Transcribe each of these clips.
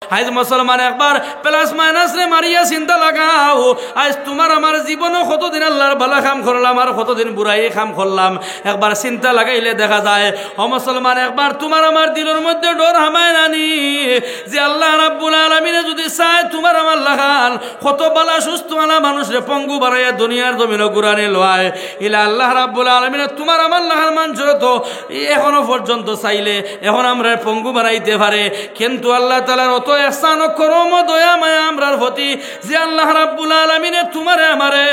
আজ মুসলমান একবার প্লাস মাইনাস রে মারিয়া চিন্তা লাগাও, আজ তোমার আমার জীবনও কতদিন আল্লাহর বালা কাম করলাম আর কতদিন বুড়াই কাম করলাম। একবার চিন্তা লাগাইলে দেখা যায় ও মুসলমান একবার তোমার আমার দিলের মধ্যে ডর হামায় নানি যে আল্লাহ রাব্বুল আলামিনে যদি চায় তোমার আমার লাগান কত বালা সুস্থ আলা মানুষরে পঙ্গু বানাইয়া দুনিয়ার জমিনে ঘুরানে লয়। ইলা আল্লাহ রাব্বুল আলামিনে তোমার আমার লাগান মানুষ তো এখনো পর্যন্ত চাইলে এখন আমরা পঙ্গু বানাইতে পারে, কিন্তু আল্লাহ তাআলার অত ইহসান করম দয়া মায়া আমরার প্রতি যে আল্লাহ রাব্বুল আলামিনে তোমারে আমারে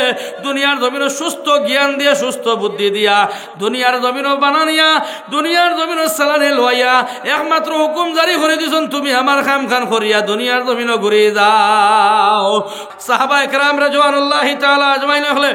দুনিয়ার জমিনে সুস্থ জ্ঞান দিয়া সুস্থ বুদ্ধি দিয়া দুনিয়ার জমিনে বানানিয়া দুনিয়ার জমিনে সালানে লইয়া একমাত্র হুকুম জারি করে দিছেন তুমি আমার কাম খান করিয়া দুনিয়ার জমিনে ঘুরে যাও। সাহাবায়ে কেরাম রাদিয়াল্লাহু তাআলা আজমাইন হলে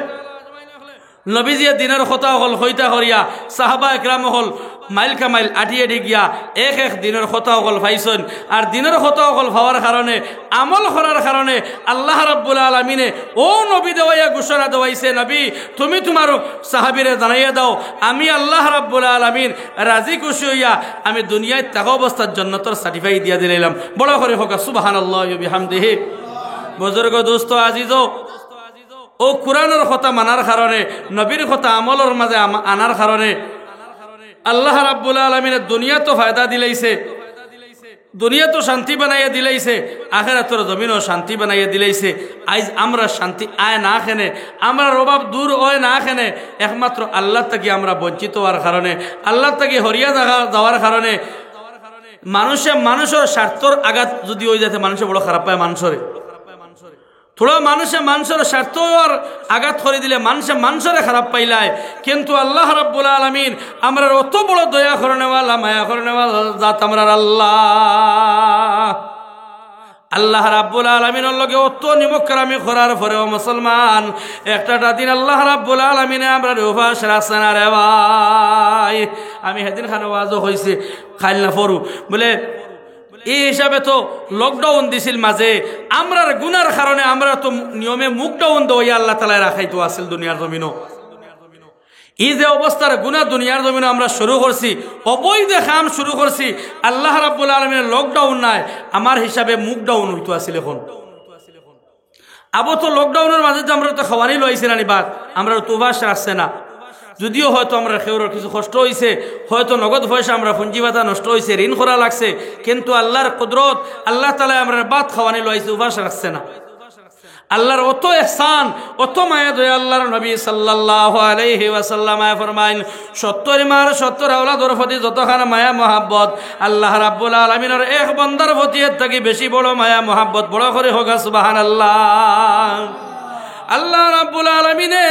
নবীজিয়ে দিনের কথা হল হইতা করিয়া সাহাবায়ে কেরাম হল মাইল কামাইল আটিয়ে গিয়া এক এক দিনের কথা হল পাইছেন। আর দিনের কথা হল পাওয়ার কারণে আমল করার কারণে আল্লাহ রাব্বুল আলামিনে ও নবী দেওয়াইয়া ঘোষণা দেওয়াইছে, নবী তুমি তোমার সাহাবীরে জানাইয়া দাও আমি আল্লাহ রাব্বুল আলামিন রাজি খুশি হইয়া আমি দুনিয়ায় থাকা অবস্থার জন্য তোর সার্টিফাই দিয়া দিলাম। বড় করে হোক সুবহানাল্লাহি ওয়া বিহামদিহি। বুজুর্গ দোস্ত আজিজ, ও কুরআনের কথা মানার কারণে নবীর কথা আমলের মাঝে আনার কারণে আল্লাহ রাব্বুল আলামিনের দুনিয়া তো ফায়দা দিলাইছে, দুনিয়া তো শান্তি বানাইয়া দিলাইছে, আখিরাতের জমিনও শান্তি বানাইয়া দিলাইছে। আজ আমরা শান্তি আয় না খেনে আমরা অভাব দূর হয় না খেনে একমাত্র আল্লাহ থেকে আমরা বঞ্চিত হওয়ার কারণে আল্লাহ থেকে হরিয়া যাওয়ার কারণে মানুষের স্বার্থর আঘাত যদি হয়ে যাতে মানুষের বড় খারাপ পায়। থোড়া মানুষের স্বার্থ আঘাত করে দিলে মানুষের খারাপ পাইলায়, কিন্তু আল্লাহ রাব্বুল আলামিন আমরা অত বড় দয়া করনেওয়ালা মায়া করনেওয়ালা জাত আমরা আল্লাহ রাব্বুল আলামিনের লগে অত নিমক্রামি করার পরেও মুসলমান একটা দিন আল্লাহ রাব্বুল আলামিনে আমরা উপাস রাখছে না রে ভাই। আমি সেদিন খানে ওয়াজও হয়েছে খাইল না পড়ু বলে এই হিসাবে তো লকডাউন দিছিল মাঝে আমরার গুনার কারণে আমরা তো নিয়মে মুকডাউন দেওয়াই আল্লাহ তাআলা রাখাইতো আসল দুনিয়ার জমিনও। এই যে অবস্থার গুনাহ দুনিয়ার জমিনে আমরা শুরু করছি, অবৈধ কাম শুরু করছি, আল্লাহ রাব্বুল আলামিনের লকডাউন নাই আমার হিসাবে মুকডাউন হইতো আসলে। এখন আবো তো লকডাউনের মাঝে আমরা তো খাওয়ানি লইছি না বাদ আমরা তো উপাস রাখছে না, যদিও হয়তো আমরা খেউর কিছু কষ্ট হয়েছে, হয়তো নগদ পয়সা আমরা পুঞ্জিবাতা নষ্ট হয়েছে, ঋণ করা লাগছে, কিন্তু আল্লাহর কুদরত আল্লাহ তাআলা আমরা বাদ খাওয়ানি লইছে, উপাস রাখছে না। আল্লাহর অত ইহসান অত মায়া দয়া আল্লাহর নবী সাল্লাল্লাহু আলাইহি ওয়াসাল্লাম ফরমাইন 70 মার 70 আওলাদর প্রতি যতখানা মায়া মহাব্বত আল্লাহ রাব্বুল আলামিনের এক বান্দার প্রতি এর থেকে বেশি বড় মায়া মহাব্বত বড় করে হোক সুবহানাল্লাহ। আল্লাহ রাব্বুল আলামিনে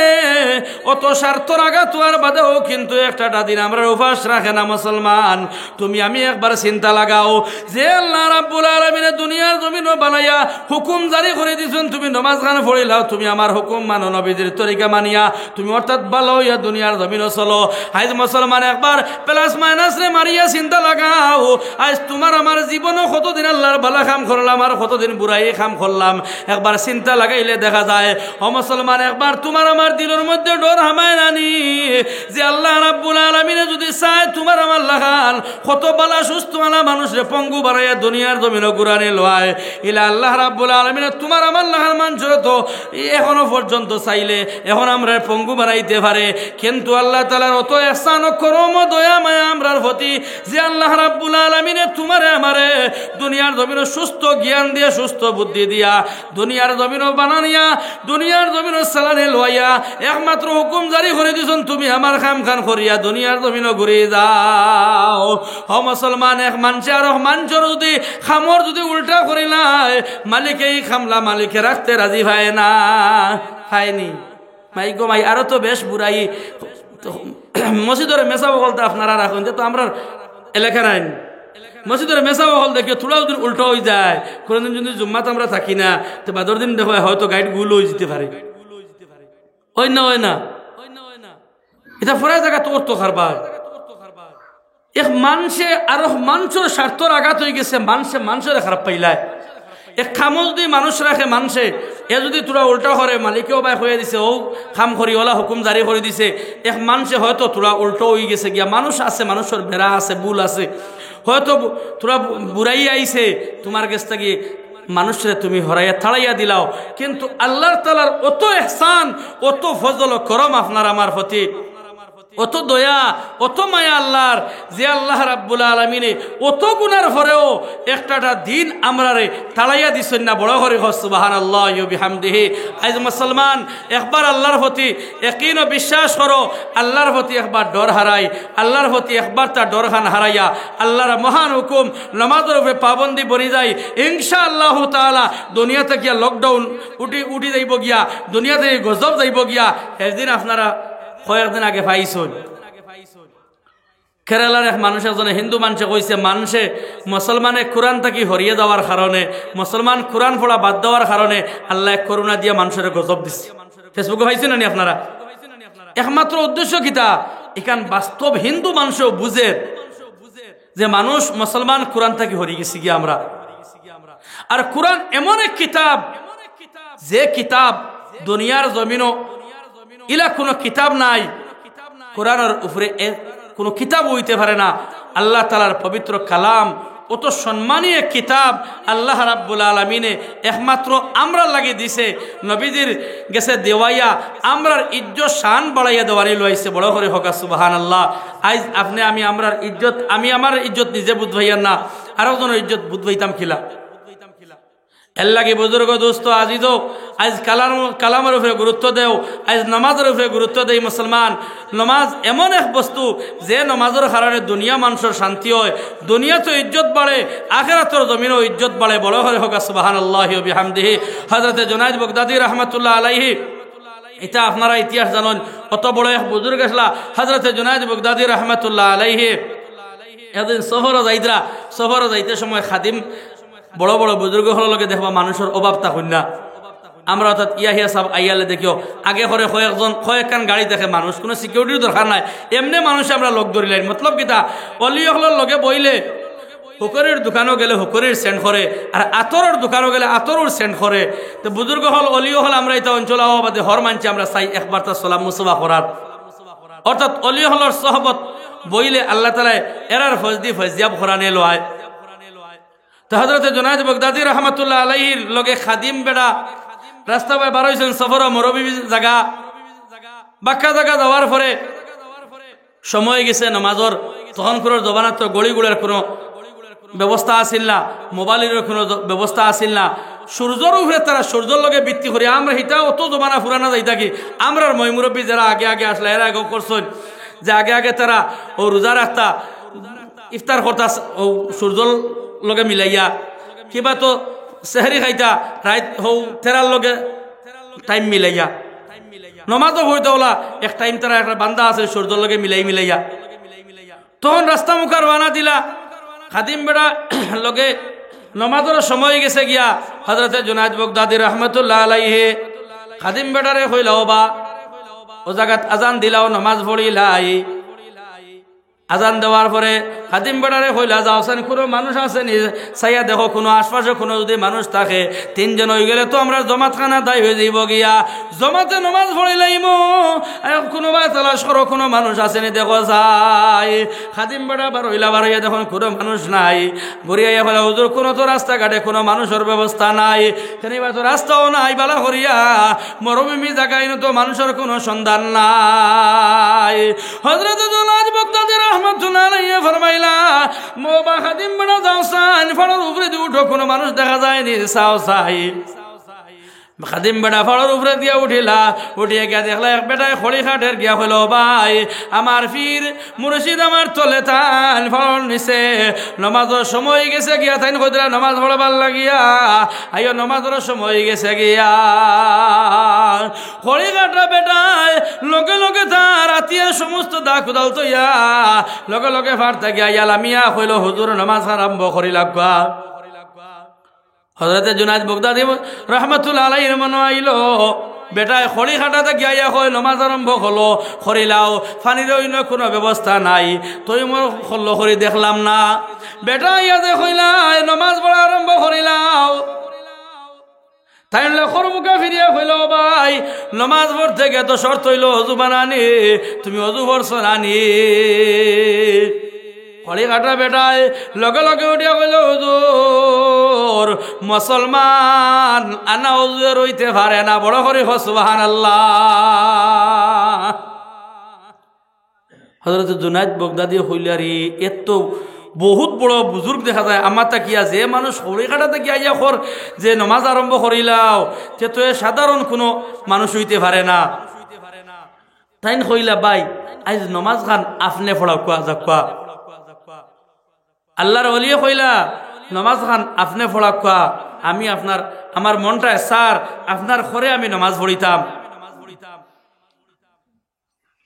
অত স্বার্থর আঘাত হওয়ার বাদেও কিন্তু একটা দিন আমরা উপাস রাখে না মুসলমান। তুমি আমি একবার চিন্তা লাগাও যে আল্লাহ রাব্বুল আলামিনে দুনিয়ার জমিন বানাইয়া হুকুম জারি করে দিয়েছেন, তুমি নামাজ গান পড়িলাও, তুমি আমার হুকুম মানো, নবীজির তরিকা মানিয়া তুমি অর্থাৎ ভালো হইয়া দুনিয়ার জমিনও চলো। আজ মুসলমান একবার প্লাস মাইনাস রে মারিয়া চিন্তা লাগাও, আজ তোমার আমার জীবনও কতদিন আল্লাহর বালা কাম করলাম আর কতদিন বুড়াই কাম করলাম। একবার চিন্তা লাগাইলে দেখা যায় ও মুসলমান একবার তোমার আমার দিলের মধ্যে ডর হামায় নানি যে আল্লাহ রাব্বুল আলামিনে যদি চায় তোমার আমার লাগান কত বালা সুস্থ আলা মানুষরে পঙ্গু বানাইয়া দুনিয়ার জমিনে ঘুরানে লয়। ইলা আল্লাহ রাব্বুল আলামিনে তোমার আমার লাগান মানুষ তো এখনো পর্যন্ত চাইলে এখন আমরা পঙ্গু বানাইতে পারে, কিন্তু আল্লাহ তাআলার অত ইহসান করম দয়া মায়া আমরার প্রতি যে আল্লাহ রাব্বুল আলামিনে তোমারে আমারে দুনিয়ার জমিনে সুস্থ জ্ঞান দিয়া সুস্থ বুদ্ধি দিয়া দুনিয়ার জমিনে বানানিয়া দুনিয়ার জমিনে সালানে লইয়া একমাত্র হুকুম জারি করে দিছেন তুমি আমার কাম খান করিয়া দুনিয়ার জমিনে ঘুরে যাও। ও মুসলমান এক মানুষে আর মানুষের যদি খামর যদি উল্টা করিলাই মালিকেই খামলা মালিকে রাখতে রাজি হয় না, খায়নি মাই গো মাই আরো তো বেশ বুড়াই মসজিদের মেসা বলতে আপনারা রাখুন যে তো আমরা এলাকা নাই মসজিদের মেসা হল দেখে থোড়া দিন উল্টো হয়ে যায়, কোনোদিন যদি জুম্মাতে আমরা থাকি না তো বাদর দিন দেখো হয়তো গাইড গুলো হয়ে যেতে পারে, হয় না এটা ফরাই জায়গা তোর তো খারবার এক মানুষে আর মানুষের স্বার্থর আঘাত হয়ে গেছে, মানুষের খারাপ পাইলায় এক খামো যদি মানুষ রাখে মানুষে এ যদি তোরা উল্টা করে মালিকেও বাই হয়ে দিছে ও খাম করি ওলা হুকুম জারি করে দিছে এক মানুষে হয়তো তোরা উল্টো হয়ে গেছে গিয়া মানুষ আছে মানুষের বেড়া আছে ভুল আছে হয়তো তোরা বুড়াই আইছে তোমার কাছ থেকে মানুষরে তুমি হরাইয়া থাড়াইয়া দিলাও, কিন্তু আল্লাহর তাআলার অত ইহসান, অত ফজল ও করম আপনার আমার প্রতি, অত দয়া, অত মায়া আল্লাহর, যে আল্লাহ রাব্বুল আলামিনে অত গুনার পরেও একটা দিন আমরারে তাড়াইয়া দিছেন না। বড় করে সুবহানাল্লাহি ওয়া বিহামদিহি। আজ মুসলমান একবার আল্লাহর প্রতি ইয়াকিন ও বিশ্বাস করো, আল্লাহর প্রতি একবার ডর হারাই, আল্লাহর প্রতি একবার তার ডরখান হারাইয়া আল্লাহর মহান হুকুম নামাজের উপরে পাবন্দি বনি যায়, ইনশাআল্লাহ তাআলা দুনিয়াতে গিয়া লকডাউন উঠি যাইব গিয়া, দুনিয়াতে গজব যাইব গিয়া। একদিন আপনারা কয়েকদিন আগে পাইছেন কেরালার এক মানুষ, একজনে হিন্দু মানুষে কইছে, মানুষে মুসলমানে কোরআন থাকি হরিয়ে দেওয়ার কারণে, মুসলমান কোরআন পড়া বাদ দেওয়ার কারণে আল্লাহ করুণা দিয়া মানুষের গজব দিচ্ছে। ফেসবুকে পাইছেন না আপনারা? একমাত্র উদ্দেশ্য কিতা, এখান বাস্তব হিন্দু মানুষও বুঝে যে মানুষ মুসলমান কোরআন থাকি হরিয়ে গেছি গিয়া আমরা। আর কোরআন এমন এক কিতাব, যে কিতাব দুনিয়ার জমিনও ইলা কোনো কিতাব নাই, কোরআনের উপরে কোনো কিতাব হইতে পারে না। আল্লাহ তাআলার পবিত্র কালাম, অত সম্মানী এক কিতাব আল্লাহ রাব্বুল আলামিনে একমাত্র আমরা লাগিয়ে দিছে, নবীজির গেছে দেওয়াইয়া আমরার ইজ্জত শান বাড়াইয়া দেওয়ারি লইছে। বড় করে হোক সুবহানাল্লাহ। আজ আপনি আমি আমরার ইজ্জত, আমি আমার ইজ্জত নিজে বুঝবাইয়ার না, আরো জনের ইজ্জত বুঝবাইতাম খিলা। এর লাগে বুজুর্গ দোস্ত আজিজ, আজ কালামের উপরে গুরুত্ব দেও, আজ নমাজের উপরে গুরুত্ব দেই মুসলমান। নমাজ এমন এক বস্তু যে নমাজের কারণে দুনিয়া মানুষের শান্তি হয়, দুনিয়াতে ইজ্জত বাড়ে, আখিরাতের জমিনও ইজ্জত বাড়ে। বড় করে হোক সুবহানাল্লাহি ওয়া বিহামদিহি। হযরতে জুনায়েদ বাগদাদী রাহমাতুল্লাহ আলাইহি, এটা আপনারা ইতিহাস জানেন, অত বড় এক বুজুর্গ আসলা হযরতে জুনায়েদ বাগদাদী রাহমাতুল্লাহ আলাইহি। এদিন সফর যাইতে সময় খাদিম, বড় বড় বুজুর্গ হল লগে দেখবা মানুষের অভাব থাকুন না। আমরা অর্থাৎ ইয়াহিয়া সাহেব আইয়ালে দেখিও আগে করে কয়েকখান গাড়ি দেখে মানুষ, কোনো সিকিউরিটির দরকার নাই, এমনি মানুষ আমরা লগ ধরিলাই। মতলব কিতা, অলি হলের লগে বইলে হুকরের দোকানও গেলে হুকরের সেন্ট করে, আর আতরের দোকানও গেলে আতরের সেন্ট করে। তো বুজুর্গ হল অলিও হল আমরা এটা অঞ্চল আবাদে হর মানছি আমরা চাই একবার তার সালাম মুসবা করার। অর্থাৎ অলি হলর সহবত বইলে আল্লাহ তাআলা এরার ফজদিয়াব খরানে লয়। তো হযরতে জুনায়েদ বাগদাদী রাহমাতুল্লাহ আলাইহির লগে খাদিম বেড়া রাস্তা পায় বার হইছেন সফর, মরবি জায়গা বাক্কা জায়গা যাওয়ার পরে সময় গেছে নামাজর। তখনকার জমানাত তো গড়িগুড়ের কোনো ব্যবস্থা আসিল না, মোবাইলের কোনো ব্যবস্থা আসিল না। সূর্যর উপরে তারা সূর্যর লগে বৃত্তি করি আমরা, হিটা অত জমানা ফুরানা যাই থাকি। আমরার মই মুরব্বী যারা আগে আগে আসলে এরা আগে করছেন যে আগে তারা ও রোজা রাখতা, ইফতার করতা ও সূর্যর লগে মিলাইয়া, কিবা তো সেহরি খাইতা রাইত হৌ তেরার লগে টাইম মিলাইয়া, নমাজও হইতে ওলা এক টাইম তারা একটা বান্দা আছে সূর্যর লগে মিলাইয়া। তখন রাস্তা মুখা রওনা দিলা, খাদিম বেড়া লগে নমাজের সময় গেছে গিয়া। হযরতে জুনায়েদ বাগদাদী রাহমাতুল্লাহ আলাইহি খাদিম বেড়ারে কইলাও বা ও জায়গাত আজান দিলাও, নমাজ পড়িলাই। আজান দেওয়ার পরে খাদিম বেড়ারে কইলা যাওছেন কোনো মানুষ আছে নি, চাইয়া দেখো কোনো আশপাশে কোনো যদি মানুষ থাকে, তিনজন হয়ে গেলে তো আমরা জমাত খানা দায় হয়ে যাইব গিয়া। জমাতে নমাজ পড়িলাইম, কোনোবা তালাশ করো কোনো মানুষ আছে নি দেখো যাই। খাদিম বেড়া বারইয়া দেখুন কোনো মানুষ নাই। ঘুরিয়া ফেলা হুজুর কোনো তো রাস্তাঘাটে কোনো মানুষের ব্যবস্থা নাই, কেনিবা তো রাস্তাও নাই, বালা করিয়া মরুভূমি জায়গায় তো মানুষের কোনো সন্ধান নাই। হযরত জুনায়েদ বাগদাদী রাহমাতুল্লাহ আলাইহি ফরমাইলা, মোবা খাদিম বেড়া যাওসান ফাড়ার উপরে দিয়ে উঠো, কোনো মানুষ দেখা যায়নি, চাও চাই। খাদিম বেড়া ফাড়ার উপরে দিয়া উঠিয়া গিয়া দেখলা এক বেটায় খড়ি খাটের গিয়া হইল, ভাই আমার ফির মুর্শিদ আমার তলে তান ফাড়ার নিচে নমাজের সময় গেছে গিয়া, তাই কইরা নমাজ পড়বার লাগিয়া আইও নমাজের সময় গেছে গিয়া। খড়ি কাটা বেটায় লগে লগে তার আতিয়া সমস্ত দা কুদাল তৈয়া লগে লগে ফাড়তে গিয়া ইয়ালামিয়া হইল, হুজুর নমাজ আরম্ভ করি লাগবা। হযরতে জুনায়েদ বাগদাদী রাহমাতুল্লাহ আলাইহির মনে আইল, বেটায় খড়ি খাটাতে গিয়া হয় নমাজ আরম্ভ হলো, খড়িলাও ফানির অন্য কোনো ব্যবস্থা নাই, তুই মোর খল্ল করি দেখলাম না। বেটা ইয়া যে কইলাই নমাজ পড়া আরম্ভ করিলাও, তাই লেখর মুখে ফিরিয়া হইল, ভাই নমাজ পড়তে গিয়ে তো শর্ত হইল অজু বানানি, তুমি অজু পড়ছো নানি? হলি কাটা বেটায় লগে লগে উঠিয়া কইল হুজুর মুসলমান আনা হুজুর হইতে পারে না বড় করে সুবহানাল্লাহ। হযরত জুনায়েদ বাগদাদি হইলারি এত বহুত বড় বুজুর্গ দেখা যায় আমার তাকিয়া যে মানুষ হরি কাটাতে গিয়া ইয়া কর যে নমাজ আরম্ভ করিলাও যে তো সাধারণ কোনো মানুষ হইতে পারে না। তাইন কইলা ভাই আজ নমাজ খান আপনি পড়াও কোয়া যাক আল্লাহর ওলিয়ে কইলা নমাজ খান আপনি পড়া কোয়া আমি আপনার আমার মনটা স্যার আপনার ঘরে আমি নমাজ পড়িতাম।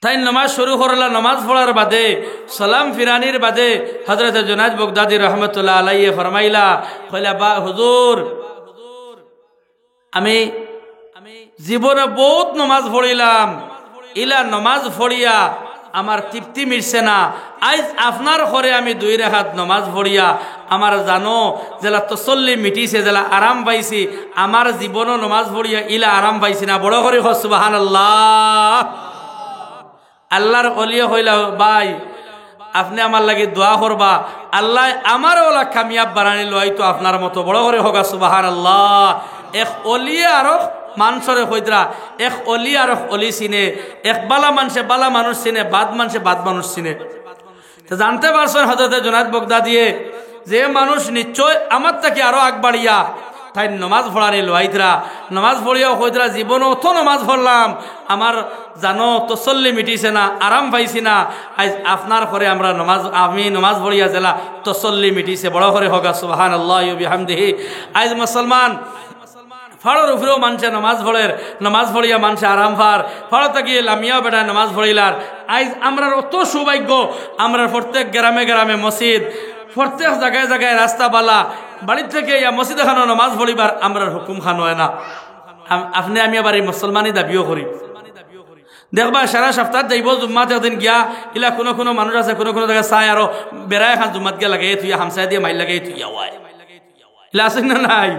তাই নমাজ শুরু করলা নমাজ পড়ার বাদে সালাম ফিরানির বাদে হযরত জুনায়েদ বাগদাদি রহমতুল্লাহ আলাইহি ফরমাইলা কইলা বা হুজুর আমি জীবনে বহুত নমাজ পড়িলাম ইলা নমাজ পড়িয়া আমার তৃপ্তি মিটছে না। আজ আপনার ঘরে আমি 2 রাকাত নমাজ পড়িয়া আমার জানো জেলা তসল্লি মিটিছে জেলা আরাম পাইছি আমার জীবনও নমাজ পড়িয়া ইলা আরাম পাইছি না বড় করে সুবহানাল্লাহ। আল্লাহর ওলিয়া হইলা ভাই আপনি আমার লাগে দোয়া করবা আল্লাহ আমার ওলা কামিয়াব বানানি লই তো আপনার মতো বড় করে হোক সুবহানাল্লাহ। এক ওলিয়া আর মানুষরে কইদরা এক অলি আর অলি চিনে এক বালা মানুষে বালা মানুষ চিনে বাদ মানুষে বাদ মানুষ চিনে। জানতে পারছেন হযরত জুনায়েদ বাগদাদিয়ে যে মানুষ নিশ্চয় আমার থেকে আরো আগবাড়িয়া তাই নমাজ পড়ানি লইতরা নমাজ পড়িয়াও কইতরা জীবনও তো নমাজ পড়লাম আমার জানো তসল্লি মিটিছে না আরাম পাইছি না আজ আপনার ঘরে আমরা আমি নমাজ পড়িয়া জেলা তসল্লি মিটিছে বড় করে হোক সুবহানাল্লাহি ওয়া বিহামদিহি। আজ মুসলমান ফাড়োর উপরেও মানুষে নমাজ পড়ের নমাজ পড়িয়া মানুষে আরাম ফার ফাড়োতে গিয়ে লামিয়াও বেটায় নমাজ পড়িলার। আজ আমরা অত সৌভাগ্য আমরা প্রত্যেক গ্রামে গ্রামে মসজিদ প্রত্যেক জায়গায় জায়গায় রাস্তা বালা বাড়ির থেকে ইয়া মসজিদ খানো নমাজ পড়িবার আমরা হুকুম খান হয় না। আপনি আমি আবার এই মুসলমানই দাবিও করি দেখবা সারা সপ্তাহ যাইব জুম্মাত একদিন গিয়া ইলা কোনো কোনো মানুষ আছে কোনো কোনো জায়গায় চাই আরো বেড়ায় এখন জুম্মাত গিয়া লাগে তুই হামসায় দিয়ে মাইল লাগে তুই আওয়ায় লাসিন না নাই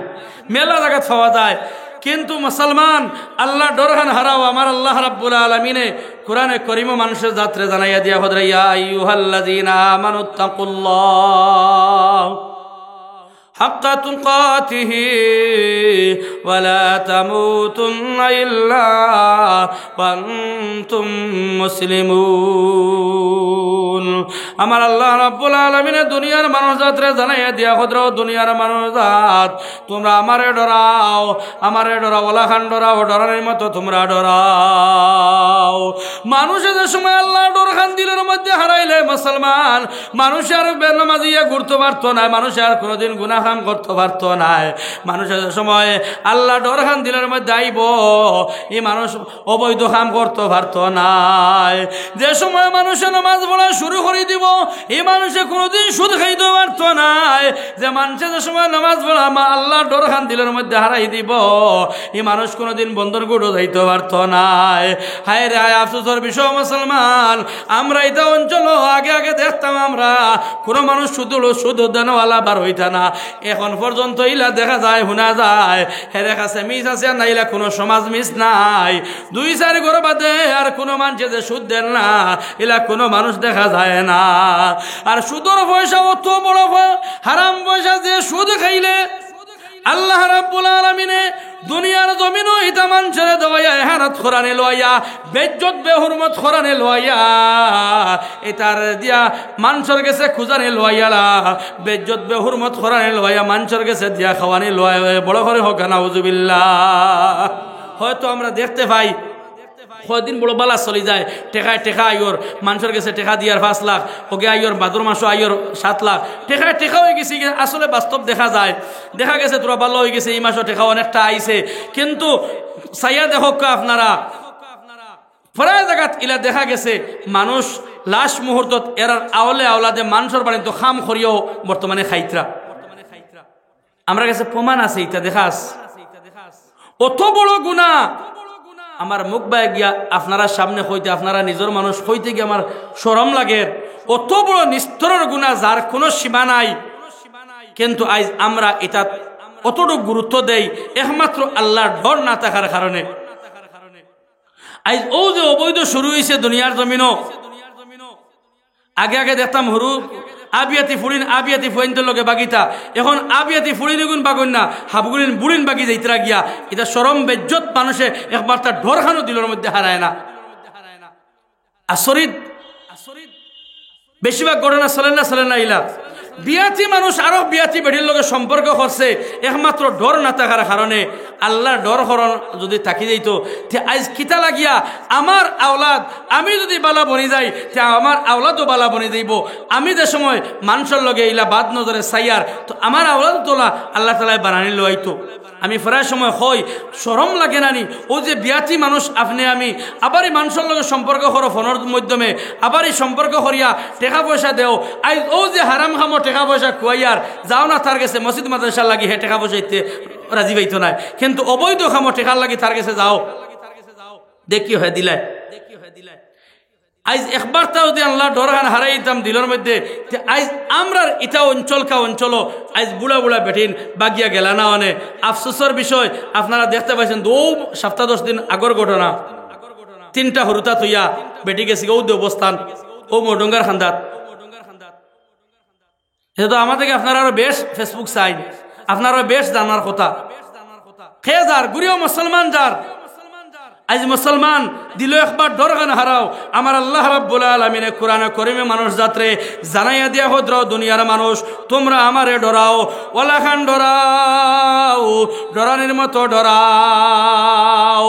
মেলা জায়গা পাওয়া যায়। কিন্তু মুসলমান আল্লাহ ডরহান হারাও আমার আল্লাহ রাব্বুল আলামিনে কোরআনে করিম মানুষের যাত্রা জানাইয়া দিয়া হদরা ইয়া আইয়ুহাল্লাযীনা আমানুত্তাকুল্লাহ হাক্কা তুকাতিহি ওয়া লা তামুতুন্না ইল্লা ওয়া আনতুম মুসলিমুন। আমার আল্লাহ রাব্বুল আলামিন দুনিয়ার মানুষ যাত্রা জানাইয়া দিয়া হদরাও দুনিয়ার মানুষ জাত তোমরা আমারে ডরাও ওলা খান ডরাও ডরানোর মতো তোমরা ডরাও। মানুষের যে সময় আল্লাহ ডর খান দিলের মধ্যে হারাইলে মুসলমান মানুষের বেনামাজিয়া ঘুরতে পারতো না মানুষের আর কোনোদিন গুনাহ কাম করতে পারতো না। মানুষের সময় আল্লাহ ডর খান দিলের মধ্যে আইব এই মানুষ অবৈধ কাম করতে পারতো না। যে সময় মানুষের নামাজ পড়া শুরু করে দিব এই মানুষে কোনোদিন সুদ খাইতে পারতো না। যে মানুষের যে সময় নামাজ পড়া আল্লাহ ডর খান দিলের মধ্যে হারাই দিব এই মানুষ কোনোদিন বন্দর গুঁড়ো যাইতে পারতো না। হায় রে হায় আফসোসের বিষয় মুসলমান আমরা এটা অঞ্চল আগে আগে দেখতাম আমরা কোনো মানুষ শুধু দানওয়ালা বার হইতা না। এখন পর্যন্ত ইলা দেখা যায় শোনা যায় হেরে কাছে মিস আছে না ইলা কোনো সমাজ মিস নাই। 2-4 ঘর বাদে আর কোনো মানুষে যে সুদ দেন না ইলা কোনো মানুষ দেখা যায় না। আর সুদের পয়সা অত বড় হারাম পয়সা যে সুদ খাইলে আল্লাহ রাব্বুল আলামিনে দুনিয়ার জমিনও ইতা মানুষের দেওয়া হারাত খরানে লইয়া বেজ্জত বেহুরমত খরানে লইয়া এটার দিয়া মানুষের গেছে খুঁজানে লইয়ালা বেজ্জত বেহুরমত খরানে লইয়া মানুষের গেছে দিয়া খাওয়ানি লয় বড় করে হোক নাউজুবিল্লাহ। হয়তো আমরা দেখতে পাই কয়দিন বড় বালা চলি যায় টেকা আইয়র মানুষের গেছে টেকা দিয়ার 5 লাখ ওকে আইয়র ভাদ্র মাস আইয়র 7 লাখ টেকা হয়ে গেছে। আসলে বাস্তব দেখা যায় দেখা গেছে তোরা ভালো হয়ে গেছে এই মাসও টেকা অনেকটা আইছে কিন্তু সাইয়া দেখো আপনারা প্রায় জায়গাত ইলা দেখা গেছে মানুষ লাস্ট মুহূর্তত এর আওলাদে মানুষের বাড়ি তো খাম করিও বর্তমানে খাইতরা আমরা কাছে প্রমাণ আছে এটা দেখাস অত বড় গুনাহ আমার মুখ বাই গিয়া আপনারা সামনে হইতে আপনারা নিজের মানুষ হইতে গিয়ে আমার শরম লাগে। অত বড় নিস্তরের গুনাহ যার কোনো সীমা নাই কিন্তু আজ আমরা এটা অতটুকু গুরুত্ব দেই একমাত্র আল্লাহর ডর না থাকার কারণে। আজ ও যে অবৈধ শুরু হয়েছে দুনিয়ার জমিনও আগে দেখতাম হুরু আবিয়াতি ফুড়িন আবিয়াতি ফুইনদের লগে বাগিতা এখন আবিয়াতি ফুড়িন গুণ বাগুন না হাবগুলিন বুড়িন বাগি যাইতরা গিয়া এটা শরম বেজ্জত মানুষে একবার তার ঢরখানো দিলের মধ্যে হারায় না আসরিত বেশিরভাগ ঘটনা চলেন না ইলা বিয়াতি মানুষ আরো বিয়াতি বেড়ির লগে সম্পর্ক করছে একমাত্র ডর না থাকার কারণে আল্লাহর ডর করণ যদি থাকি যাইতো তে আজ কিতা লাগিয়া আমার আওলাদ আমি যদি বালা বনি যাই তে আমার আওলাদও বালা বনি যাইব আমি যে সময় মানুষের লগে ইলা বাদ নজরে সাইয়ার তো আমার আওলাদ তোলা আল্লাহ তাআলা বানানি লইতো আমি প্রায় সময় হই শরম লাগে নানি ও যে বিয়াতি মানুষ আপনি আমি আবার এই মানুষের লগে সম্পর্ক করো ফোনের মাধ্যমে আবার এই সম্পর্ক করিয়া টাকা পয়সা দেও আই ও যে হারাম খামো টাকা পয়সা খুয়াইয়ার যাও না তার কাছে মসজিদ মাদ্রাসা লাগি হে টাকা পয়সা ইতে রাজি পাইতো না কিন্তু অবৈধ খামো টাকার লাগি তার কাছে যাও দেখি হয়ে দিলাই আইজ একবার তাও যদি আল্লাহ ডরখান হারাইতাম দিলের মধ্যে আইজ আমরার ইটা অঞ্চল আইজ বুড়া বুড়া বেঠিন বাগিয়া গেলা না অনে আফসোসের বিষয় আপনারা দেখতে পাচ্ছেন 2 সপ্তাহ 10 দিন আগর ঘটনা 3টা হরুতা থইয়া বেটি গেছি ও দেবস্থান ও মডঙ্গার খান্দাত এটা তো আমাদেরকে আপনারা আরো বেশ ফেসবুক সাইড আপনারা বেশ জানার কথা খে যার গুরিও মুসলমান যার আজ মুসলমান দিল একবার ডরগান হারাও আমার আল্লাহ রাব্বুল আলামিনে কোরআনে কারীমে মানুষ যাত্রে জানাইয়া দিয়া হদ্রাও দুনিয়ার মানুষ তোমরা আমারে ডরাও ওলা খান ডরাও ডরানির মতো ডরাও